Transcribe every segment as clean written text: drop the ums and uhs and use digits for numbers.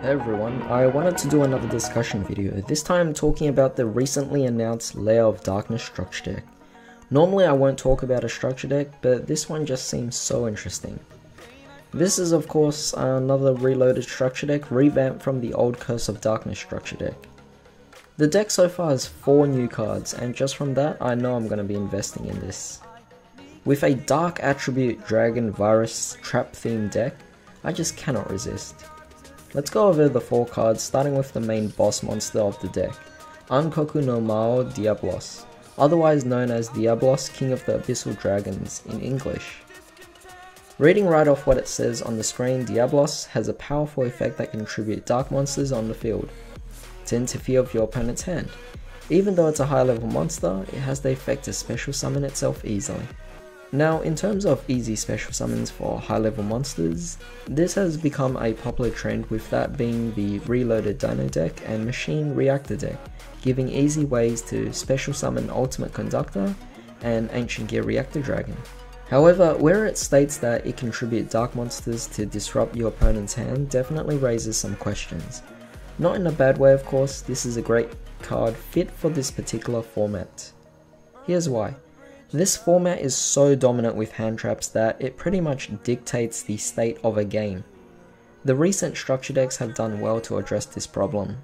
Hey everyone, I wanted to do another discussion video, this time talking about the recently announced Lair of Darkness structure deck. Normally I won't talk about a structure deck, but this one just seems so interesting. This is of course another reloaded structure deck, revamped from the old Curse of Darkness structure deck. The deck so far has 4 new cards, and just from that I know I'm going to be investing in this. With a dark attribute dragon virus trap themed deck, I just cannot resist. Let's go over the 4 cards, starting with the main boss monster of the deck, Ankoku no Mao Diablos, otherwise known as Diablos, King of the Abyssal Dragons in English. Reading right off what it says on the screen, Diablos has a powerful effect that can tribute dark monsters on the field to interfere with your opponent's hand. Even though it's a high level monster, it has the effect to special summon itself easily. Now, in terms of easy special summons for high level monsters, this has become a popular trend, with that being the Reloaded Dino deck and Machine Reactor deck, giving easy ways to special summon Ultimate Conductor and Ancient Gear Reactor Dragon. However, where it states that it can tribute dark monsters to disrupt your opponent's hand definitely raises some questions. Not in a bad way of course, this is a great card fit for this particular format. Here's why. This format is so dominant with hand traps that it pretty much dictates the state of a game. The recent structure decks have done well to address this problem.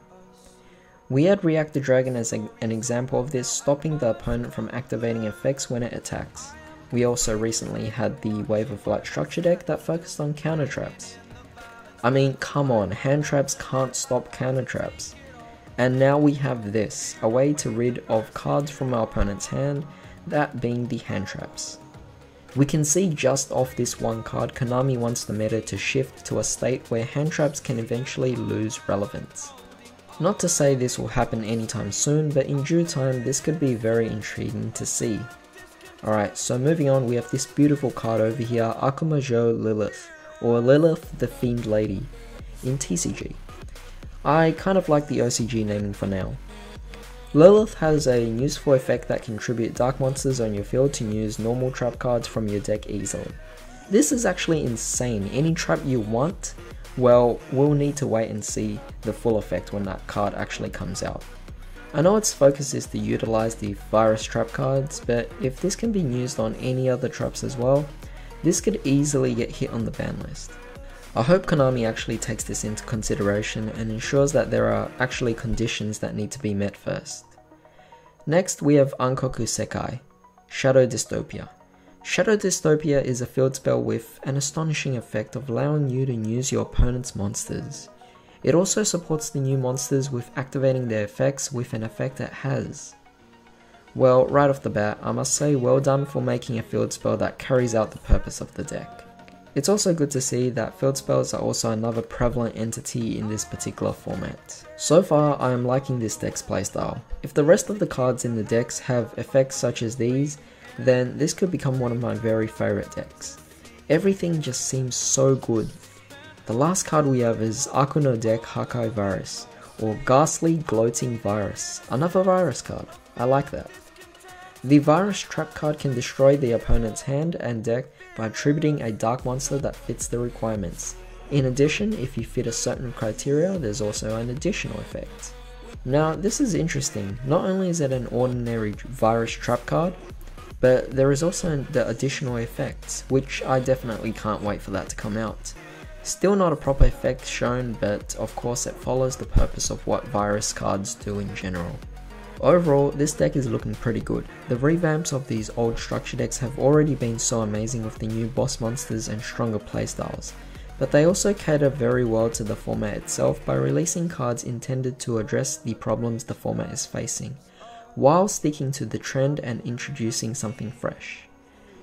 We had Reactor Dragon as an example of this, stopping the opponent from activating effects when it attacks. We also recently had the Wave of Light structure deck that focused on counter traps. I mean, come on, hand traps can't stop counter traps. And now we have this, a way to rid of cards from our opponent's hand, that being the hand traps. We can see just off this one card, Konami wants the meta to shift to a state where hand traps can eventually lose relevance. Not to say this will happen anytime soon, but in due time this could be very intriguing to see. Alright, so moving on, we have this beautiful card over here, Yugioh Lilith, or Lilith the Fiend Lady, in TCG. I kind of like the OCG naming for now. Lilith has a useful effect that can tribute dark monsters on your field to use normal trap cards from your deck easily. This is actually insane. Any trap you want, well, we'll need to wait and see the full effect when that card actually comes out. I know its focus is to utilize the virus trap cards, but if this can be used on any other traps as well, this could easily get hit on the ban list. I hope Konami actually takes this into consideration and ensures that there are actually conditions that need to be met first. Next we have Ankoku Sekai, Shadow Dystopia. Shadow Dystopia is a field spell with an astonishing effect of allowing you to use your opponent's monsters. It also supports the new monsters with activating their effects with an effect it has. Well, right off the bat, I must say well done for making a field spell that carries out the purpose of the deck. It's also good to see that field spells are also another prevalent entity in this particular format. So far, I am liking this deck's playstyle. If the rest of the cards in the decks have effects such as these, then this could become one of my very favourite decks. Everything just seems so good. The last card we have is Akuno Deck Hakai Virus, or Ghastly Gloating Virus, another virus card. I like that. The virus trap card can destroy the opponent's hand and deck by attributing a dark monster that fits the requirements. In addition, if you fit a certain criteria, there's also an additional effect. Now, this is interesting. Not only is it an ordinary virus trap card, but there is also the additional effects, which I definitely can't wait for that to come out. Still not a proper effect shown, but of course it follows the purpose of what virus cards do in general. Overall, this deck is looking pretty good. The revamps of these old structure decks have already been so amazing with the new boss monsters and stronger playstyles, but they also cater very well to the format itself by releasing cards intended to address the problems the format is facing, while sticking to the trend and introducing something fresh.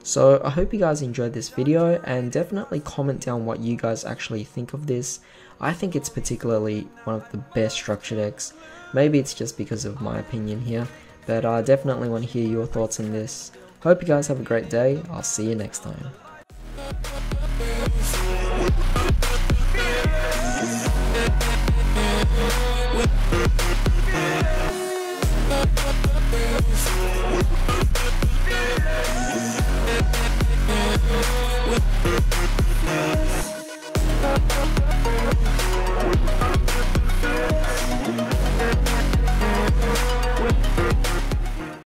So I hope you guys enjoyed this video, and definitely comment down what you guys actually think of this. I think it's particularly one of the best structure decks. Maybe it's just because of my opinion here, but I definitely want to hear your thoughts on this. Hope you guys have a great day. I'll see you next time.